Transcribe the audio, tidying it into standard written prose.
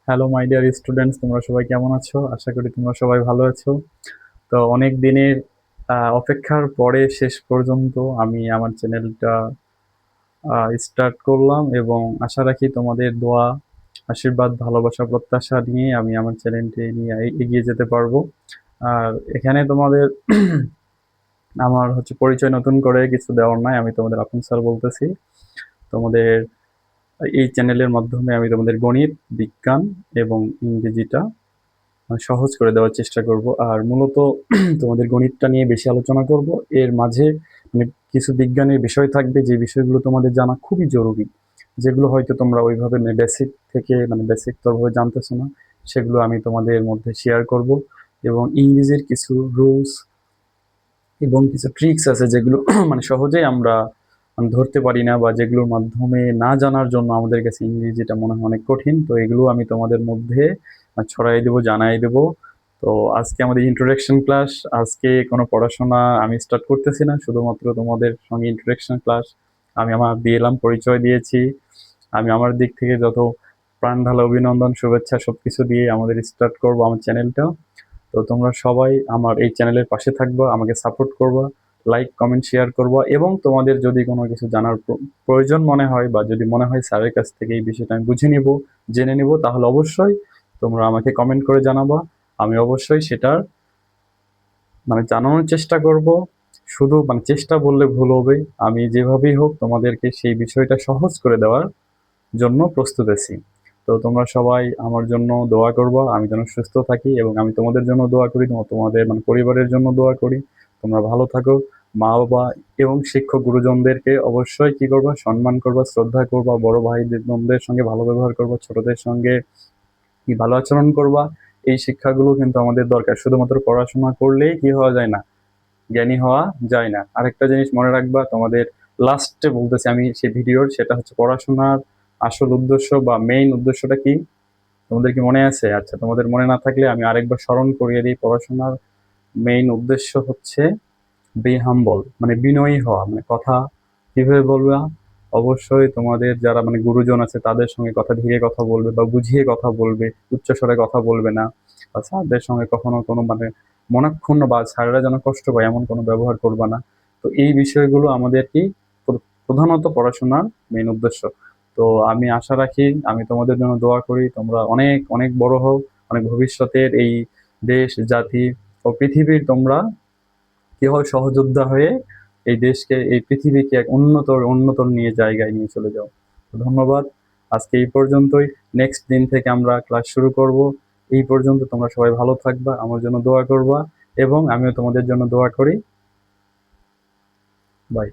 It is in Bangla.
হ্যালো মাই ডিয়ার স্টুডেন্টস, তোমরা সবাই কেমন আছো? আশা করি তোমরা সবাই ভালো আছো। তো অনেক দিনের অপেক্ষার পরে শেষ পর্যন্ত আমি আমার চ্যানেলটা স্টার্ট করলাম এবং আশা রাখি তোমাদের দোয়া, আশীর্বাদ, ভালোবাসা, প্রত্যাশা নিয়ে আমি আমার চ্যানেলটি নিয়ে এগিয়ে যেতে পারবো। আর এখানে তোমাদের আমার হচ্ছে পরিচয় নতুন করে কিছু দেওয়ার নাই, আমি তোমাদের আপন স্যার বলতেছি। তোমাদের এই চ্যানেলের মাধ্যমে আমি তোমাদের গণিত, বিজ্ঞান এবং ইংরেজিটা সহজ করে দেওয়ার চেষ্টা করব। আর মূলত তোমাদের গণিতটা নিয়ে বেশি আলোচনা করব। এর মাঝে মানে কিছু বিজ্ঞানের বিষয় থাকবে যে বিষয়গুলো তোমাদের জানা খুবই জরুরি, যেগুলো হয়তো তোমরা ওইভাবে বেসিক থেকে বেসিক তরভাবে জানতেছো না, সেগুলো আমি তোমাদের মধ্যে শেয়ার করব। এবং ইংরেজির কিছু রুলস এবং কিছু ট্রিক্স আছে যেগুলো সহজেই আমরা ধরতে পারি না, বা যেগুলোর মাধ্যমে না জানার জন্য আমাদের কাছে ইংরেজিটা মনে হয় অনেক কঠিন। তো এগুলো আমি তোমাদের মধ্যে ছড়াই দেবো, জানাই দেবো। তো আজকে আমাদের ইন্ট্রোডাকশন ক্লাস। আজকে কোনো পড়াশোনা আমি স্টার্ট করতেছি না, শুধুমাত্র তোমাদের সঙ্গে ইন্ট্রোডাকশন ক্লাস আমি আমার দিলাম, পরিচয় দিয়েছি। আমি আমার দিক থেকে যত প্রাণ ঢালা অভিনন্দন, শুভেচ্ছা সবকিছু দিয়ে আমাদের স্টার্ট করবো আমার চ্যানেলটা। তো তোমরা সবাই আমার এই চ্যানেলের পাশে থাকবা, আমাকে সাপোর্ট করবা, লাইক কমেন্ট শেয়ার করবা। এবং তোমাদের যদি কোনো কিছু জানার প্রয়োজন মনে হয়, বা যদি মনে হয় স্যারের কাছ থেকে এই বিষয়টা আমি বুঝে নিব, জেনে নিব, তাহলে অবশ্যই তোমরা আমাকে কমেন্ট করে জানাবা। আমি অবশ্যই সেটার জানানোর চেষ্টা করব। শুধু চেষ্টা বললে ভুল হবে, আমি যেভাবেই হোক তোমাদেরকে সেই বিষয়টা সহজ করে দেওয়ার জন্য প্রস্তুত আছি। তো তোমরা সবাই আমার জন্য দোয়া করবা, আমি যেন সুস্থ থাকি, এবং আমি তোমাদের জন্য দোয়া করি, তোমাদের পরিবারের জন্য দোয়া করি। তোমরা ভালো থাকো। মা বাবা এবং শিক্ষক গুরুজনদেরকে অবশ্যই কি করবা, সম্মান করবা, শ্রদ্ধা করবা, বড় ভাই বোনদের সঙ্গে ভালো ব্যবহার করবা, ছোটদের সঙ্গে কি ভালো আচরণ করবা। এই শিক্ষাগুলো কিন্তু আমাদের দরকার। শুধুমাত্র পড়াশোনা করলেই কি হওয়া যায় না, জ্ঞানী হওয়া যায় না। আরেকটা জিনিস মনে রাখবা, তোমাদের লাস্টে বলতেছি আমি সেই ভিডিওর, সেটা হচ্ছে পড়াশোনার আসল উদ্দেশ্য বা মেইন উদ্দেশ্যটা কি তোমাদের কি মনে আছে? আচ্ছা, তোমাদের মনে না থাকলে আমি আরেকবার স্মরণ করিয়ে দিই। পড়াশোনার মেইন উদ্দেশ্য হচ্ছে বি হাম্বল, বিনয়ী হওয়া। কথা কিভাবে বলবা? অবশ্যই তোমাদের যারা গুরুজন আছে তাদের সঙ্গে কথা ধীরে কথা বলবে, বা বুঝিয়ে কথা বলবে, উচ্চস্বরে কথা বলবে না। বা স্যারদের সঙ্গে কখনো কোনো মনক্ষুণ্ণ বা স্যারেরা যেন কষ্ট পায় এমন কোনো ব্যবহার করবা না। তো এই বিষয়গুলো আমাদের কি প্রধানত পড়াশোনার মেইন উদ্দেশ্য। তো আমি আশা রাখি, আমি তোমাদের জন্য দোয়া করি, তোমরা অনেক অনেক বড় হও, অনেক ভবিষ্যতের এই দেশ, জাতি ও পৃথিবীর তোমরা কি হয় সহযোদ্ধা হয়ে এই দেশকে, এই পৃথিবীকে এক উন্নতর উন্নতর নিয়ে জায়গায় নিয়ে চলে যাও। তো ধন্যবাদ। আজকে এই পর্যন্তই। নেক্সট দিন থেকে আমরা ক্লাস শুরু করব। এই পর্যন্ত তোমরা সবাই ভালো থাকবা, আমার জন্য দোয়া করবা, এবং আমিও তোমাদের জন্য দোয়া করি। বাই।